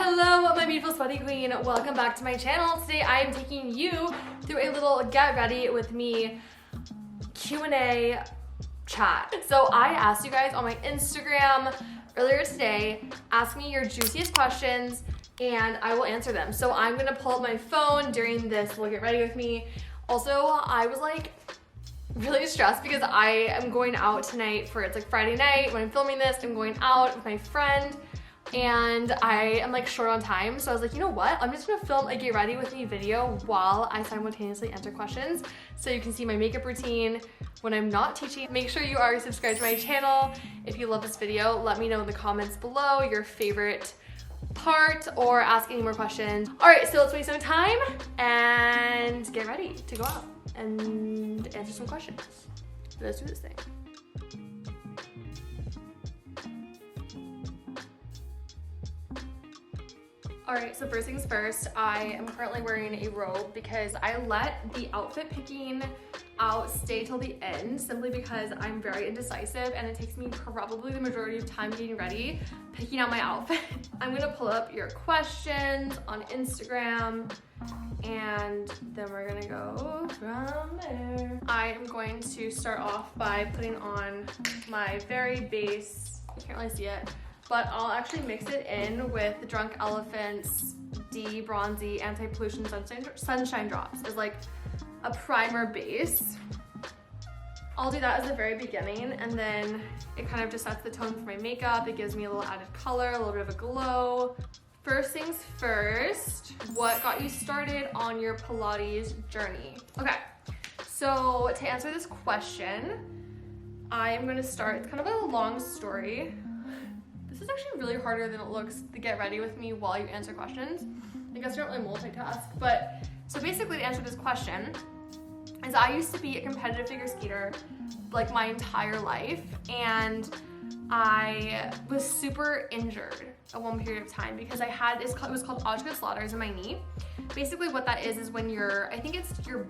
Hello, my beautiful sweaty queen. Welcome back to my channel. Today I am taking you through a little get ready with me Q&A chat. So I asked you guys on my Instagram earlier today, ask me your juiciest questions and I will answer them. So I'm gonna pull up my phone during this little get ready with me. Also, I was like really stressed because I am going out tonight it's like Friday night when I'm filming this. I'm going out with my friend and I am like short on time. So I was like, you know what? I'm just gonna film a get ready with me video while I simultaneously answer questions. So you can see my makeup routine when I'm not teaching. Make sure you are subscribed to my channel. If you love this video, let me know in the comments below your favorite part or ask any more questions. All right, so let's waste no time and get ready to go out and answer some questions. Let's do this thing. All right, so first things first, I am currently wearing a robe because I let the outfit picking out stay till the end simply because I'm very indecisive and it takes me probably the majority of time getting ready, picking out my outfit. I'm gonna pull up your questions on Instagram and then we're gonna go from there. I am going to start off by putting on my very base, you can't really see it, but I'll actually mix it in with the Drunk Elephant's D Bronzy Anti-Pollution Sunshine Drops as like a primer base. I'll do that as the very beginning and then it kind of just sets the tone for my makeup. It gives me a little added color, a little bit of a glow. First things first, what got you started on your Pilates journey? Okay, so to answer this question, I am gonna start, it's kind of a long story. This is actually really harder than it looks to get ready with me while you answer questions. I guess you don't really multitask, but so basically to answer this question is I used to be a competitive figure skater like my entire life and I was super injured at one period of time because I had, it was called Slaughters in my knee. Basically what that is when I think it's your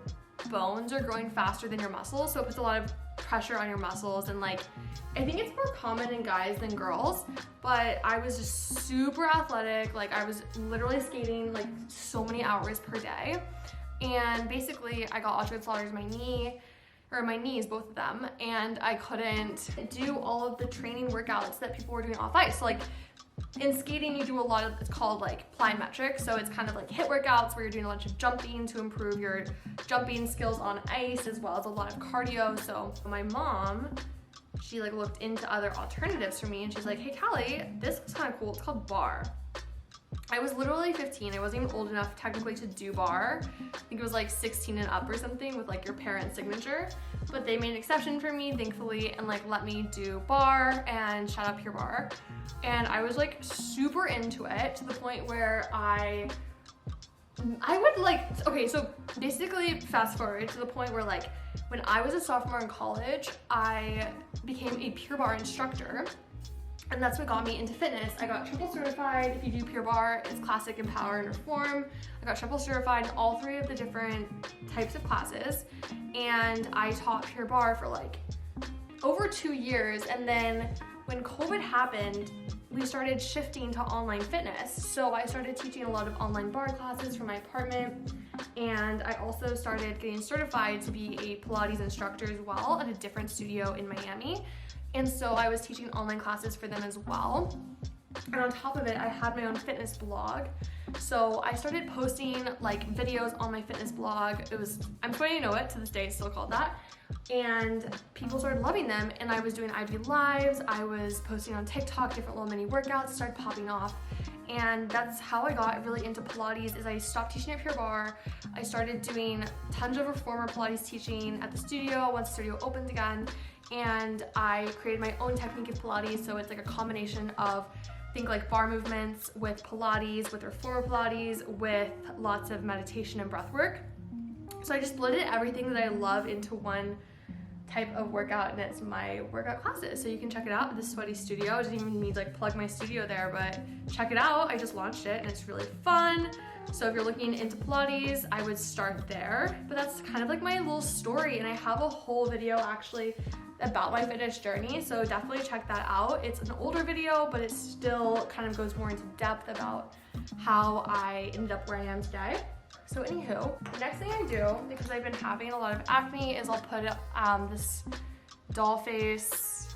bones are growing faster than your muscles, so it puts a lot of pressure on your muscles and like I think it's more common in guys than girls, but I was just super athletic. Like I was literally skating like so many hours per day. And basically I got Slaughters in my knee, or my knees, both of them. And I couldn't do all of the training workouts that people were doing off ice. So like in skating, you do a lot of, it's called like plyometrics. So it's kind of like HIIT workouts where you're doing a bunch of jumping to improve your jumping skills on ice, as well as a lot of cardio. So my mom, she like looked into other alternatives for me and she's like, hey Callie, this is kind of cool. It's called bar. I was literally 15. I wasn't even old enough technically to do bar. I think it was like 16 and up or something with like your parent's signature. But they made an exception for me, thankfully, and like let me do bar and shout out Pure Barre. And I was like super into it to the point where I would like, okay, so basically fast forward to the point where like when I was a sophomore in college, I became a Pure Barre instructor. And that's what got me into fitness. I got triple certified. If you do Pure Barre, it's classic, empower, and reform. I got triple certified in all three of the different types of classes. And I taught Pure Barre for like over 2 years. And then when COVID happened, we started shifting to online fitness. So I started teaching a lot of online bar classes from my apartment. And I also started getting certified to be a Pilates instructor as well at a different studio in Miami. And so I was teaching online classes for them as well. And on top of it, I had my own fitness blog. So I started posting like videos on my fitness blog. I'm 20 to know it, to this day it's still called that. And people started loving them and I was doing IG lives. I was posting on TikTok, different little mini workouts started popping off. And that's how I got really into Pilates. Is I stopped teaching at Pure Barre. I started doing tons of reformer Pilates teaching at the studio once the studio opened again. And I created my own technique of Pilates. So it's like a combination of, think like bar movements with Pilates, with reformer Pilates, with lots of meditation and breath work. So I just blended everything that I love into one type of workout, and it's my workout classes. So you can check it out at the Sweaty Studio. I didn't even need to like plug my studio there, but check it out. I just launched it and it's really fun. So if you're looking into Pilates, I would start there. But that's kind of like my little story, and I have a whole video actually about my fitness journey, so definitely check that out. It's an older video, but it still kind of goes more into depth about how I ended up where I am today. So anywho, the next thing I do, because I've been having a lot of acne, is I'll put this doll face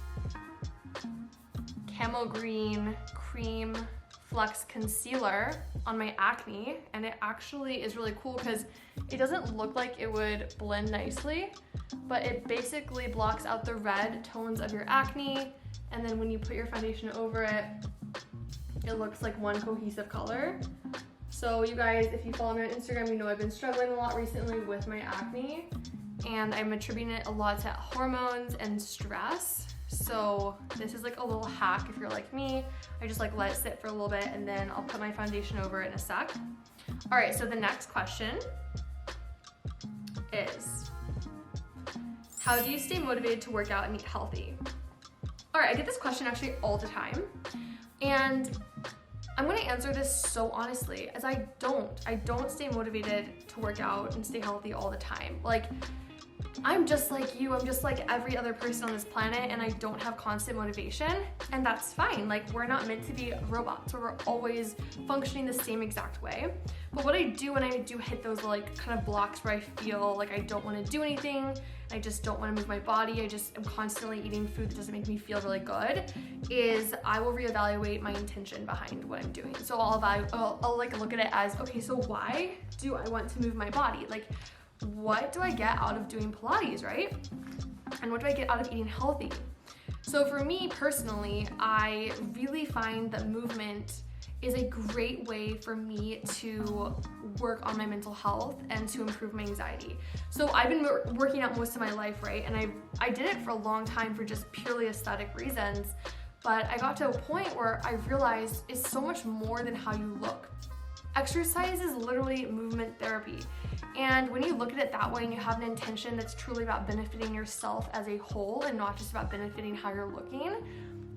camel green cream flex concealer on my acne, and it actually is really cool because it doesn't look like it would blend nicely, but it basically blocks out the red tones of your acne, and then when you put your foundation over it, it looks like one cohesive color. So you guys, if you follow me on Instagram, you know I've been struggling a lot recently with my acne, and I'm attributing it a lot to hormones and stress. So this is like a little hack if you're like me. I just like let it sit for a little bit, and then I'll put my foundation over it in a sec. All right, so the next question is, how do you stay motivated to work out and eat healthy? All right, I get this question actually all the time, and I'm gonna answer this so honestly, as I don't stay motivated to work out and stay healthy all the time. Like, I'm just like you, I'm just like every other person on this planet, and I don't have constant motivation, and that's fine. Like, we're not meant to be robots where we're always functioning the same exact way. But what I do when I do hit those like kind of blocks where I feel like I don't want to do anything, I just don't want to move my body, I just am constantly eating food that doesn't make me feel really good, is I will reevaluate my intention behind what I'm doing. So I'll like look at it as, okay, so why do I want to move my body? Like, what do I get out of doing Pilates, right? And what do I get out of eating healthy? So for me personally, I really find that movement is a great way for me to work on my mental health and to improve my anxiety. So I've been working out most of my life, right? And I did it for a long time for just purely aesthetic reasons, but I got to a point where I realized it's so much more than how you look. Exercise is literally movement therapy. And when you look at it that way and you have an intention that's truly about benefiting yourself as a whole and not just about benefiting how you're looking,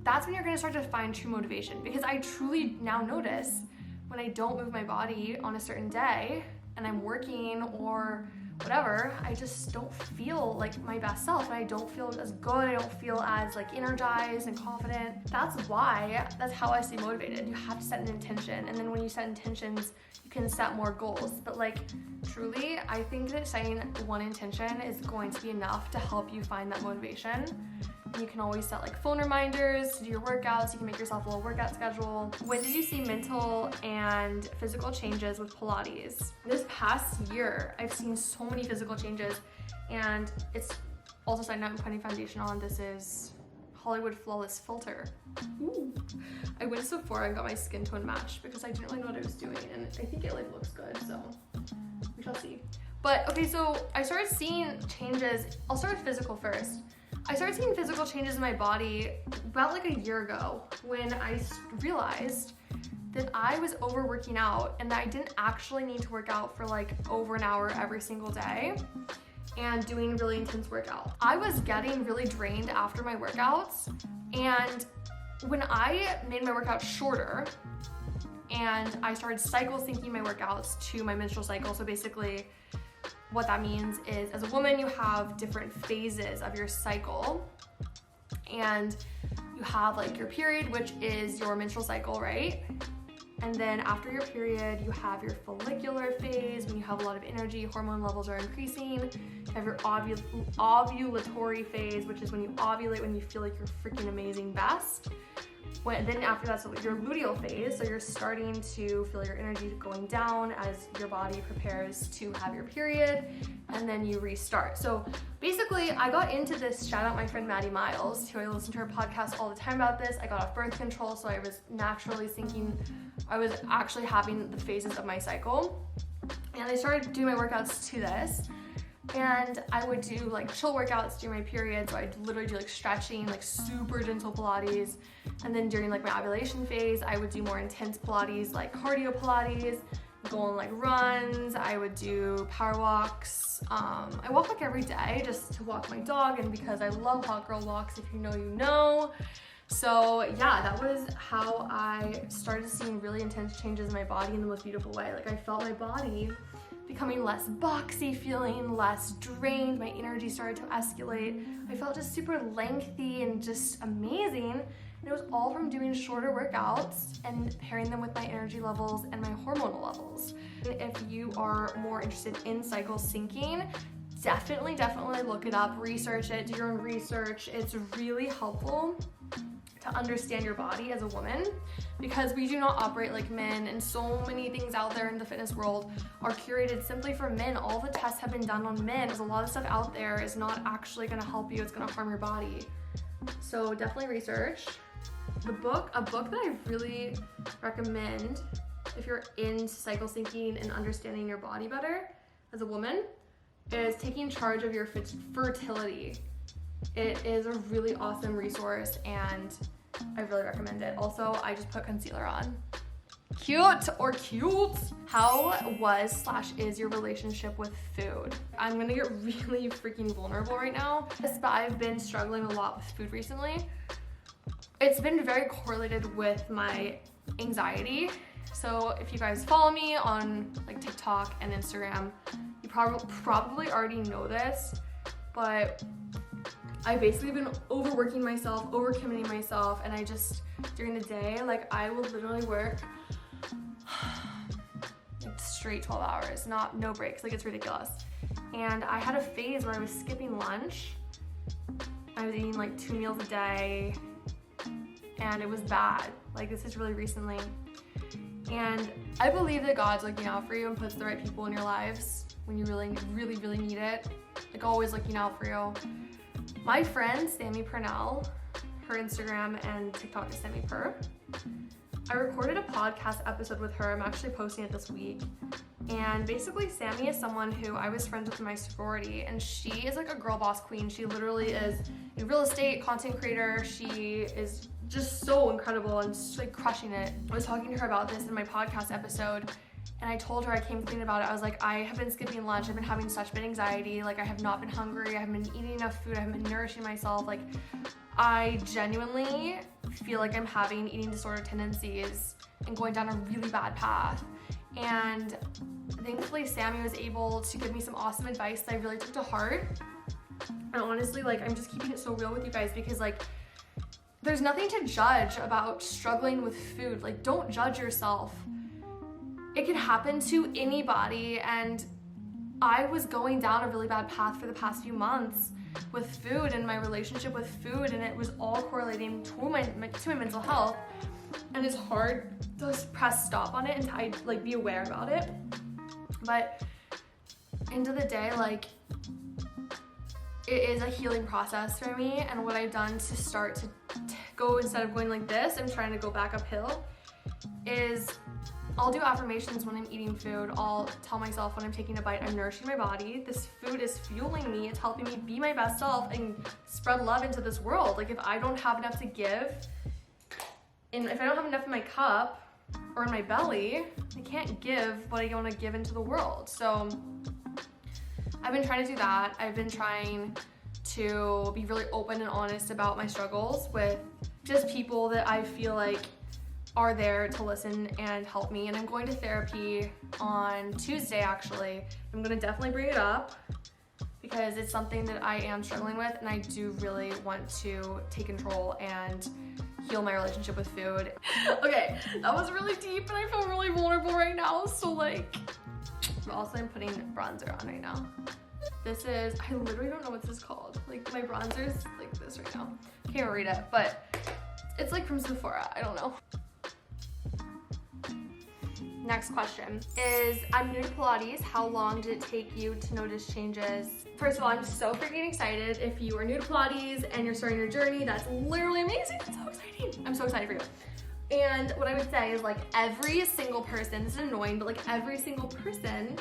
that's when you're gonna start to find true motivation. Because I truly now notice when I don't move my body on a certain day and I'm working or whatever, I just don't feel like my best self, and I don't feel as good, I don't feel as like energized and confident. That's how I stay motivated. You have to set an intention, and then when you set intentions, you can set more goals. But like, truly, I think that setting one intention is going to be enough to help you find that motivation. And you can always set like phone reminders to do your workouts. You can make yourself a little workout schedule. When did you see mental and physical changes with Pilates? This past year, I've seen so many physical changes, and it's also, side note, I'm putting foundation on. This is Hollywood Flawless Filter. Ooh. I went to Sephora and got my skin tone matched because I didn't really know what I was doing, and I think it like looks good, so we shall see. But okay, so I started seeing changes. I'll start with physical first. I started seeing physical changes in my body about like a year ago when I realized that I was overworking out and that I didn't actually need to work out for like over an hour every single day and doing really intense workout. I was getting really drained after my workouts, and when I made my workouts shorter and I started cycle syncing my workouts to my menstrual cycle, so basically what that means is, as a woman, you have different phases of your cycle, and you have like your period, which is your menstrual cycle, right? And then after your period, you have your follicular phase, when you have a lot of energy, hormone levels are increasing. You have your ovulatory phase, which is when you ovulate, when you feel like you're freaking amazing best. Then after that's your luteal phase, so you're starting to feel your energy going down as your body prepares to have your period, and then you restart. So basically, I got into this, shout out my friend Maddie Miles, who I listen to her podcast all the time about this. I got off birth control, so I was naturally thinking I was actually having the phases of my cycle, and I started doing my workouts to this. And I would do like chill workouts during my period, so I'd literally do like stretching, like super gentle Pilates. And then during like my ovulation phase, I would do more intense Pilates, like cardio Pilates. go on like runs, I would do power walks. I walk like every day just to walk my dog, and because I love hot girl walks, if you know, you know. So yeah, that was how I started seeing really intense changes in my body in the most beautiful way. Like I felt my body becoming less boxy, feeling less drained. My energy started to escalate. I felt just super lengthy and just amazing. And it was all from doing shorter workouts and pairing them with my energy levels and my hormonal levels. And if you are more interested in cycle syncing, definitely look it up, research it, do your own research. It's really helpful to understand your body as a woman, because we do not operate like men, and so many things out there in the fitness world are curated simply for men. All the tests have been done on men, because a lot of stuff out there is not actually going to help you, it's going to harm your body. So definitely research. A book that I really recommend if you're into cycle syncing and understanding your body better as a woman is Taking Charge of Your Fertility. It is a really awesome resource and I really recommend it. Also, I just put concealer on. Cute. How was/is your relationship with food? I'm gonna get really freaking vulnerable right now, but I've been struggling a lot with food recently. It's been very correlated with my anxiety. So if you guys follow me on like TikTok and Instagram, you probably already know this, but I've basically been overworking myself, overcommitting myself, and I just, during the day, like I will literally work like straight 12 hours, no breaks, like it's ridiculous. And I had a phase where I was skipping lunch. I was eating like 2 meals a day, and it was bad. Like this is really recently. And I believe that God's looking out for you and puts the right people in your lives when you really need it. Like always looking out for you. My friend, Sammy Purnell, her Instagram and TikTok is Sammy Purr. I recorded a podcast episode with her. I'm actually posting it this week. And basically Sammy is someone who I was friends with in my sorority, and she is like a girl boss queen. She literally is a real estate content creator. She is just so incredible and just like crushing it. I was talking to her about this in my podcast episode, and I told her, I came clean about it. I was like, I have been skipping lunch. I've been having such bad anxiety. Like I have not been hungry. I haven't been eating enough food. I haven't been nourishing myself. Like I genuinely feel like I'm having eating disorder tendencies and going down a really bad path. And thankfully Sammy was able to give me some awesome advice that I really took to heart. And honestly, like I'm just keeping it so real with you guys, because like there's nothing to judge about struggling with food. Like don't judge yourself. It can happen to anybody, and I was going down a really bad path for the past few months with food and my relationship with food, and it was all correlating to my mental health, and it's hard to press stop on it and to like be aware about it. But end of the day, like it is a healing process for me, and what I've done to start to go, instead of going like this and trying to go back uphill, is I'll do affirmations when I'm eating food. I'll tell myself when I'm taking a bite, I'm nourishing my body. This food is fueling me. It's helping me be my best self and spread love into this world. Like if I don't have enough to give, and if I don't have enough in my cup or in my belly, I can't give what I want to give into the world. So I've been trying to do that. I've been trying to be really open and honest about my struggles with just people that I feel like are there to listen and help me. And I'm going to therapy on Tuesday, actually. I'm gonna definitely bring it up because it's something that I am struggling with, and I do really want to take control and heal my relationship with food. Okay, that was really deep and I feel really vulnerable right now, so like, also I'm putting bronzer on right now. This is, I literally don't know what this is called. Like my bronzer is like this right now. Can't read it, but it's like from Sephora, I don't know. Next question is, I'm new to Pilates. How long did it take you to notice changes? First of all, I'm so freaking excited. If you are new to Pilates and you're starting your journey, that's literally amazing. It's so exciting. I'm so excited for you. And what I would say is like every single person, this is annoying, but like every single person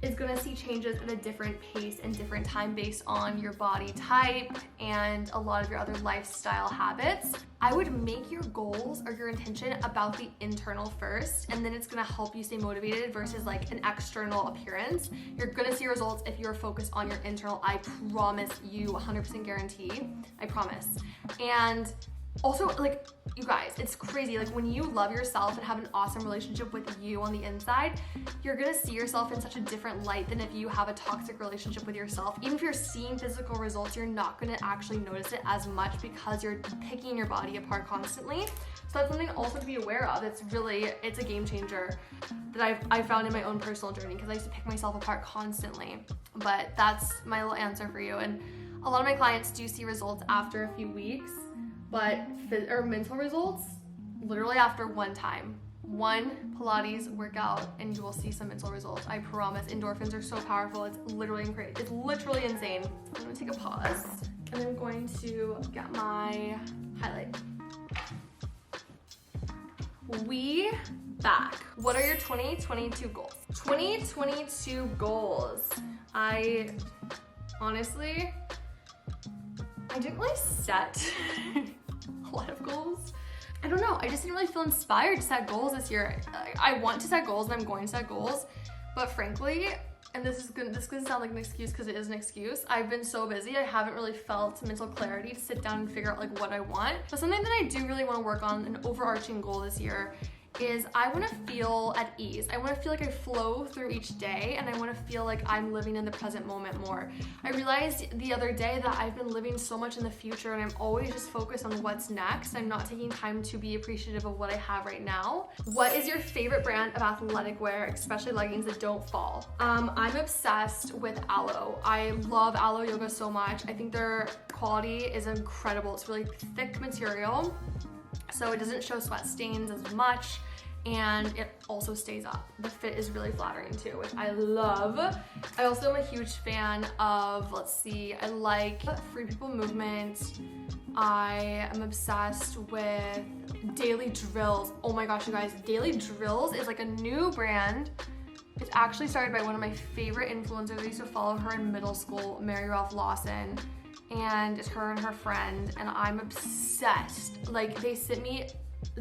is gonna see changes at a different pace and different time based on your body type and a lot of your other lifestyle habits. I would make your goals or your intention about the internal first, and then it's gonna help you stay motivated versus like an external appearance. You're gonna see results if you're focused on your internal. I promise you, 100% guarantee. I promise. And also, like, you guys, it's crazy. Like, when you love yourself and have an awesome relationship with you on the inside, you're gonna see yourself in such a different light than if you have a toxic relationship with yourself. Even if you're seeing physical results, you're not gonna actually notice it as much because you're picking your body apart constantly. So that's something also to be aware of. It's a game changer that I've found in my own personal journey, because I used to pick myself apart constantly. But that's my little answer for you. And a lot of my clients do see results after a few weeks, but mental results literally after one Pilates workout, and you will see some mental results. I promise. Endorphins are so powerful. It's literally insane. I'm gonna take a pause, and I'm going to get my highlight. We back. What are your 2022 goals? 2022 goals. I didn't really set a lot of goals. I don't know, I just didn't really feel inspired to set goals this year. I want to set goals and I'm going to set goals, but frankly, and this is gonna sound like an excuse because it is an excuse, I've been so busy, I haven't really felt mental clarity to sit down and figure out like what I want. But something that I do really want to work on, an overarching goal this year, is I want to feel at ease. I want to feel like I flow through each day, and I want to feel like I'm living in the present moment more. I realized the other day that I've been living so much in the future, and I'm always just focused on what's next. I'm not taking time to be appreciative of what I have right now. What is your favorite brand of athletic wear, especially leggings that don't fall? I'm obsessed with Aloe. I love Aloe Yoga so much. I think their quality is incredible. It's really thick material, so it doesn't show sweat stains as much, and it also stays up. The fit is really flattering too, which I love. I also am a huge fan of, I like Free People Movement. I am obsessed with Daily Drills. Oh my gosh, you guys, Daily Drills is like a new brand. It's actually started by one of my favorite influencers. I used to follow her in middle school, Mary Ralph Lawson. And it's her and her friend, and I'm obsessed. Like, they sent me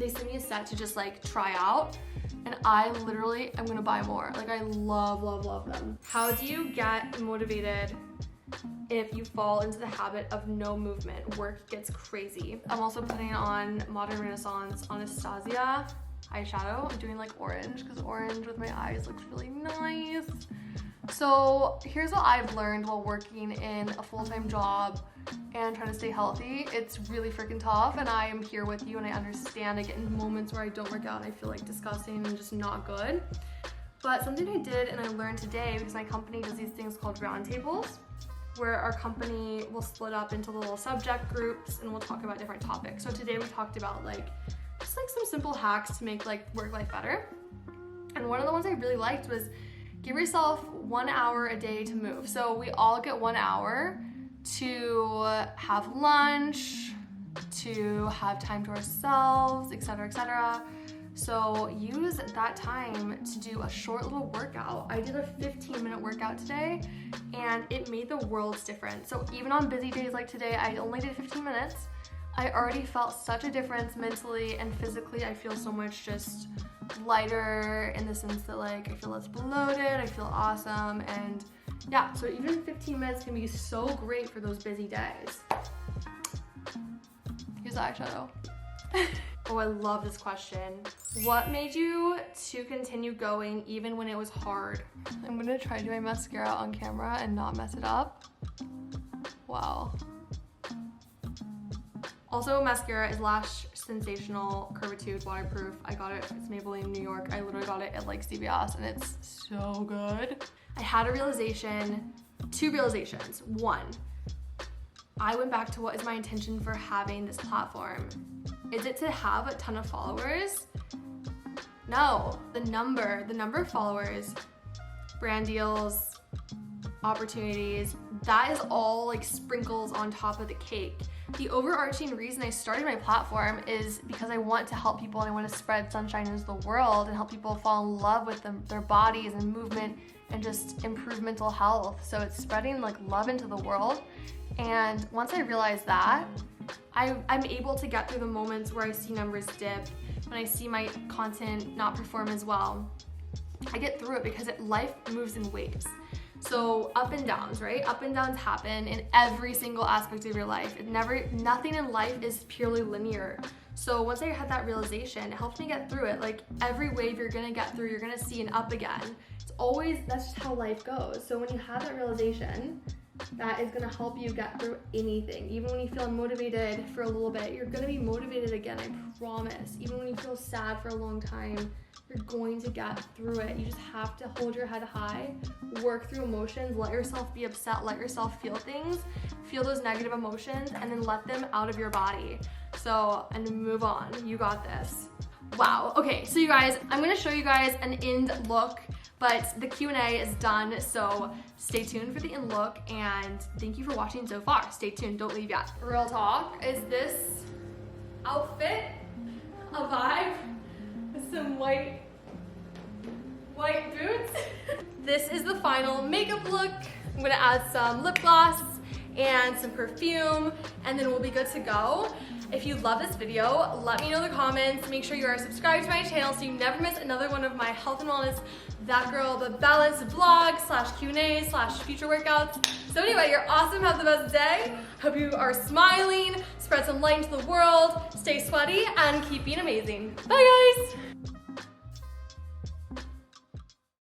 a set to just like try out, and I literally am gonna buy more. Like, I love them. How do you get motivated if you fall into the habit of no movement? Work gets crazy. I'm also putting on Modern Renaissance Anastasia eyeshadow. I'm doing like orange, because orange with my eyes looks really nice. So here's what I've learned while working in a full-time job and trying to stay healthy. It's really freaking tough, and I am here with you, and I understand. I get in moments where I don't work out and I feel like disgusting and just not good. But something I did and I learned today, because my company does these things called roundtables, where our company will split up into little subject groups and we'll talk about different topics. So today we talked about just some simple hacks to make work life better. And one of the ones I really liked was give yourself 1 hour a day to move. So we all get 1 hour to have lunch, to have time to ourselves, etc., etc. So use that time to do a short little workout. I did a 15-minute workout today, and it made the world's difference. So even on busy days like today, I only did 15 minutes. I already felt such a difference mentally and physically. I feel so much just lighter in the sense that I feel less bloated, I feel awesome, and yeah, so even 15 minutes can be so great for those busy days. Here's the eyeshadow. Oh, I love this question. What made you to continue going even when it was hard? I'm gonna try to do my mascara on camera and not mess it up. Wow. Also, mascara is Lash Sensational Curvitude Waterproof. I got it, it's Maybelline New York. I literally got it at CVS, and it's so good. I had a realization, 2 realizations. 1, I went back to what is my intention for having this platform. Is it to have a ton of followers? No, the number of followers, brand deals, opportunities. That is all like sprinkles on top of the cake. The overarching reason I started my platform is because I want to help people and I want to spread sunshine into the world and help people fall in love with their bodies and movement and just improve mental health. So it's spreading like love into the world. And once I realized that, I'm able to get through the moments where I see numbers dip, when I see my content not perform as well. I get through it because life moves in waves. So up and downs, right? Up and downs happen in every single aspect of your life. Nothing in life is purely linear. So once I had that realization, it helped me get through it. Like every wave you're gonna get through, you're gonna see an up again. That's just how life goes. So when you have that realization, that is gonna help you get through anything. Even when you feel unmotivated for a little bit, you're gonna be motivated again, I promise. Even when you feel sad for a long time, you're going to get through it. You just have to hold your head high, work through emotions, let yourself be upset, let yourself feel things, feel those negative emotions, and then let them out of your body. And move on, you got this. Wow, okay, so you guys, I'm gonna show you guys an end look, but the Q&A is done, so stay tuned for the end look, and thank you for watching so far. Stay tuned, don't leave yet. Real talk, is this outfit a vibe? With some white boots. This is the final makeup look. I'm gonna add some lip gloss and some perfume, and then we'll be good to go. If you love this video, let me know in the comments. Make sure you are subscribed to my channel so you never miss another one of my health and wellness, that girl, but balanced vlog / Q&A / future workouts. So anyway, you're awesome, have the best day. Hope you are smiling, spread some light into the world, stay sweaty, and keep being amazing. Bye guys.